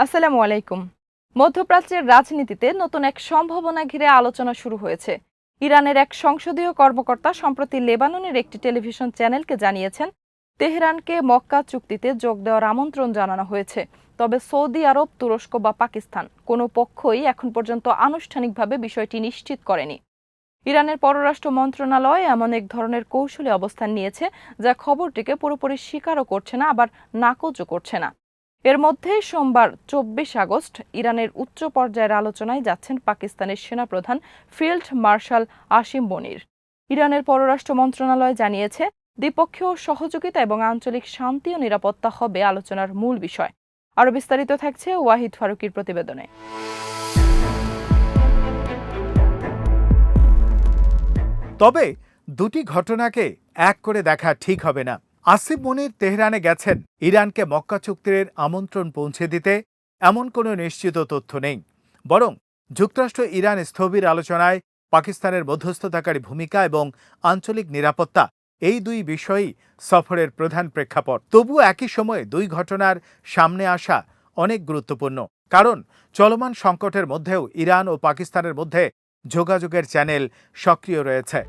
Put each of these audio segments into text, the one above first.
আসসালামু আলাইকুম। মধ্যপ্রাচ্যের রাজনীতিতে নতুন এক সম্ভাবনা ঘিরে আলোচনা শুরু হয়েছে। ইরানের এক সংসদীয় কর্মকর্তা সম্প্রতি লেবাননের একটি টেলিভিশন চ্যানেলকে জানিয়েছেন, তেহরানকে মক্কা চুক্তিতে যোগ দেওয়ার আমন্ত্রণ জানানো হয়েছে। তবে সৌদি আরব, তুরস্ক বা পাকিস্তান কোনো পক্ষই এখন পর্যন্ত আনুষ্ঠানিকভাবে বিষয়টি নিশ্চিত করেনি। ইরানের পররাষ্ট্র মন্ত্রণালয় এমন এক ধরনের কৌশলী অবস্থান নিয়েছে, যা খবরটিকে পুরোপুরি স্বীকারও করছে না, আবার নাকচও করছে না। এর মধ্যেই সোমবার ২৪ আগস্ট ইরানের উচ্চ পর্যায়ের আলোচনায় যাচ্ছেন পাকিস্তানের সেনাপ্রধান ফিল্ড মার্শাল আসিম বনির। ইরানের পররাষ্ট্র মন্ত্রণালয় জানিয়েছে, দ্বিপক্ষীয় সহযোগিতা এবং আঞ্চলিক শান্তি ও নিরাপত্তা হবে আলোচনার মূল বিষয়। আরও বিস্তারিত থাকছে ওয়াহিদ ফারুকির প্রতিবেদনে। তবে দুটি ঘটনাকে এক করে দেখা ঠিক হবে না। আসিফ মনির তেহরানে গেছেন ইরানকে মক্কা চুক্তির আমন্ত্রণ পৌঁছে দিতে, এমন কোনো নিশ্চিত তথ্য নেই। বরং যুক্তরাষ্ট্র ইরান স্থবির আলোচনায় পাকিস্তানের মধ্যস্থতাকারী ভূমিকা এবং আঞ্চলিক নিরাপত্তা, এই দুই বিষয়ই সফরের প্রধান প্রেক্ষাপট। তবু একই সময়ে দুই ঘটনার সামনে আসা অনেক গুরুত্বপূর্ণ, কারণ চলমান সংকটের মধ্যেও ইরান ও পাকিস্তানের মধ্যে যোগাযোগের চ্যানেল সক্রিয় রয়েছে।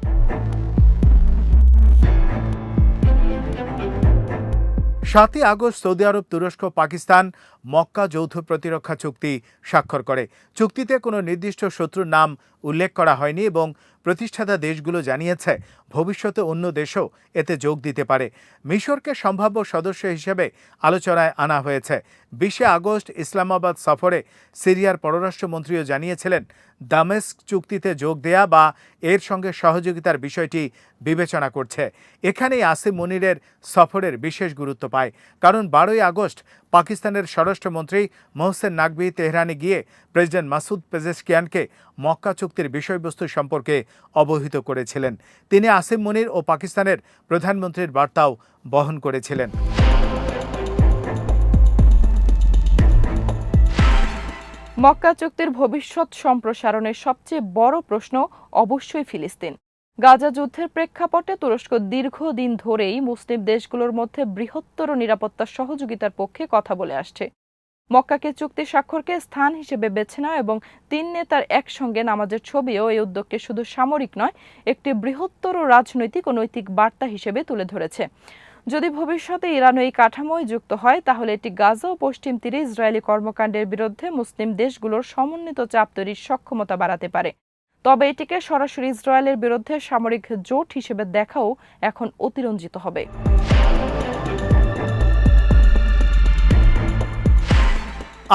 ৭ই আগস্ট সৌদি আরব, তুরস্ক, পাকিস্তান মক্কা যৌথ প্রতিরক্ষা চুক্তি স্বাক্ষর করে। চুক্তিতে কোনো নির্দিষ্ট শত্রুর নাম উল্লেখ করা হয়নি এবং প্রতিষ্ঠাতা দেশগুলো জানিয়েছে ভবিষ্যতে অন্য দেশও এতে যোগ দিতে পারে। মিশরকে সম্ভাব্য সদস্য হিসেবে আলোচনায় আনা হয়েছে। ২০ আগস্ট ইসলামাবাদ সফরে সিরিয়ার পররাষ্ট্রমন্ত্রীও জানিয়েছিলেন, দামেস্ক চুক্তিতে যোগ দেয়া বা এর সঙ্গে সহযোগিতার বিষয়টি বিবেচনা করছে। এখানেই আসিম মনিরের সফরের বিশেষ গুরুত্ব পায়, কারণ ১২ই আগস্ট পাকিস্তানের স্বরাষ্ট্রমন্ত্রী মোহসেন নাকভি তেহরানে গিয়ে প্রেসিডেন্ট মাসুদ পেজেশকিয়ানকে মক্কা চুক্তির বিষয়বস্তু সম্পর্কে অবহিত করেছিলেন। তিনি আসিম মনির ও পাকিস্তানের প্রধানমন্ত্রীর বার্তাও বহন করেছিলেন। মক্কা চুক্তির ভবিষ্যৎ সম্প্রসারণের সবচেয়ে বড় প্রশ্ন অবশ্যই ফিলিস্তিন। গাজা যুদ্ধের প্রেক্ষাপটে তুরস্ক দীর্ঘদিন ধরেই মুসলিম দেশগুলোর মধ্যে বৃহত্তর নিরাপত্তা সহযোগিতার পক্ষে কথা বলে আসছে। মক্কাকে চুক্তি স্বাক্ষরকে স্থান হিসেবে বেছে নেওয়া এবং ৩ নেতার একসঙ্গে নামাজের ছবিও এই উদ্যোগকে শুধু সামরিক নয়, একটি বৃহত্তর রাজনৈতিক ও নৈতিক বার্তা হিসেবে তুলে ধরেছে। যদি ভবিষ্যতে ইরান এই কাঠামোয় যুক্ত হয়, তাহলে এটি গাজা ও পশ্চিম তীরে ইসরায়েলি কর্মকাণ্ডের বিরুদ্ধে মুসলিম দেশগুলোর সমন্বিত চাপ তৈরির সক্ষমতা বাড়াতে পারে। তবে এটিকে সরাসরি ইসরায়েলের বিরুদ্ধে সামরিক জোট হিসেবে দেখাও এখন অতিরঞ্জিত হবে।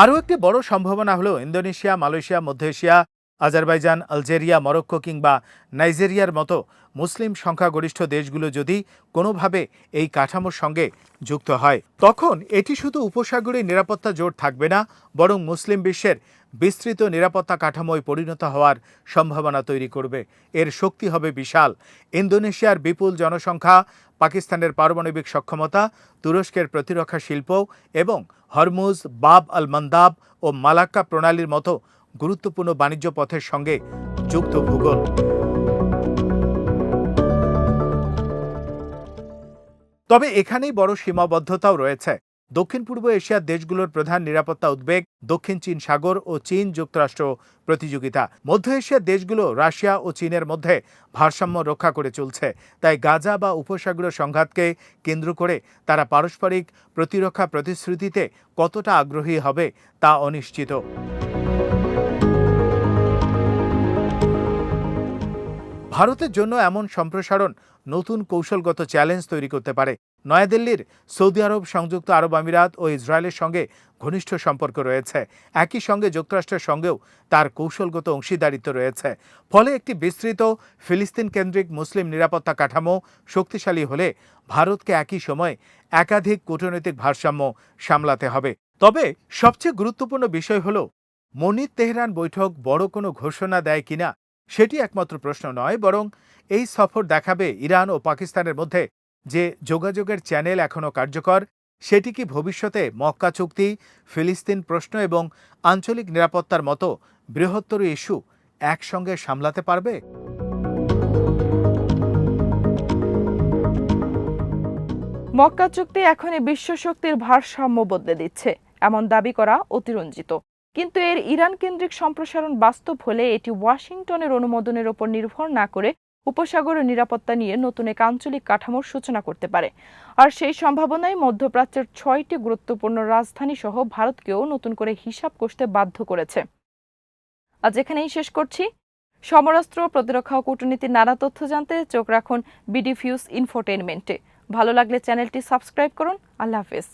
আরও একটি বড় সম্ভাবনা হলো ইন্দোনেশিয়া, মালয়েশিয়া, মধ্য এশিয়া, আজারবাইজান, আলজেরিয়া, মরক্কো কিংবা নাইজেরিয়ার মতো মুসলিম সংখ্যাগরিষ্ঠ দেশগুলো যদি কোনোভাবে এই কাঠামোর সঙ্গে যুক্ত হয়, তখন এটি শুধু উপসাগরীয় নিরাপত্তা জোট থাকবে না, বরং মুসলিম বিশ্বের বিস্তৃত নিরাপত্তা কাঠামোয় পরিণত হওয়ার সম্ভাবনা তৈরি করবে। এর শক্তি হবে বিশাল। ইন্দোনেশিয়ার বিপুল জনসংখ্যা, পাকিস্তানের পারমাণবিক সক্ষমতা, তুরস্কের প্রতিরক্ষা শিল্প এবং হরমুজ, বাব আল মান্দাব ও মালাক্কা প্রণালীর মতো গুরুত্বপূর্ণ বাণিজ্য পথের সঙ্গে যুক্ত ভূগোল। তবে এখানেই বড় সীমাবদ্ধতাও রয়েছে। দক্ষিণ পূর্ব এশিয়ার দেশগুলোর প্রধান নিরাপত্তা উদ্বেগ দক্ষিণ চীন সাগর ও চীন যুক্তরাষ্ট্র প্রতিযোগিতা। মধ্য এশিয়ার দেশগুলো রাশিয়া ও চীনের মধ্যে ভারসাম্য রক্ষা করে চলছে। তাই গাজা বা উপসাগরীয় সংঘাতকে কেন্দ্র করে তারা পারস্পরিক প্রতিরক্ষা প্রতিশ্রুতিতে কতটা আগ্রহী হবে তা অনিশ্চিত। ভারতের জন্য এমন সম্প্রসারণ নতুন কৌশলগত চ্যালেঞ্জ তৈরি করতে পারে। নয়াদিল্লির সৌদি আরব, সংযুক্ত আরব আমিরাত ও ইসরায়েলের সঙ্গে ঘনিষ্ঠ সম্পর্ক রয়েছে। একই সঙ্গে যুক্তরাষ্ট্রের সঙ্গেও তার কৌশলগত অংশীদারিত্ব রয়েছে। ফলে একটি বিস্তৃত ফিলিস্তিন কেন্দ্রিক মুসলিম নিরাপত্তা কাঠামো শক্তিশালী হলে ভারতকে একই সময়ে একাধিক কূটনৈতিক ভারসাম্য সামলাতে হবে। তবে সবচেয়ে গুরুত্বপূর্ণ বিষয় হল, মনির তেহরান বৈঠক বড় কোনো ঘোষণা দেয় কিনা সেটি একমাত্র প্রশ্ন নয়, বরং এই সফর দেখাবে ইরান ও পাকিস্তানের মধ্যে যে যোগাযোগের চ্যানেল এখনও কার্যকর, সেটি কি ভবিষ্যতে মক্কা চুক্তি, ফিলিস্তিন প্রশ্ন এবং আঞ্চলিক নিরাপত্তার মতো বৃহত্তর ইস্যু একসঙ্গে সামলাতে পারবে। মক্কা চুক্তি এখনই বিশ্বশক্তির ভারসাম্য বদলে দিচ্ছে। এমন দাবি করা অতিরঞ্জিত। কিন্তু এর ইরান কেন্দ্রিক সম্প্রসারণ বাস্তব হলে এটি ওয়াশিংটনের অনুমোদনের ওপর নির্ভর না করে উপসাগরের নিরাপত্তা নিয়ে নতুন এক আঞ্চলিক কাঠামোর সূচনা করতে পারে। আর সেই সম্ভাবনায় মধ্যপ্রাচ্যের 6টি গুরুত্বপূর্ণ রাজধানী সহ ভারতকেও নতুন করে হিসাব কষতে বাধ্য করেছে। আজ এখানেই শেষ করছি। সমরাস্ত্র, প্রতিরক্ষা ও কূটনীতির নানা তথ্য জানতে চোখ রাখুন বিডি ফিউজ ইনফোটেইনমেন্টে। ভালো লাগলে চ্যানেলটি সাবস্ক্রাইব করুন। আল্লাহ হাফেজ।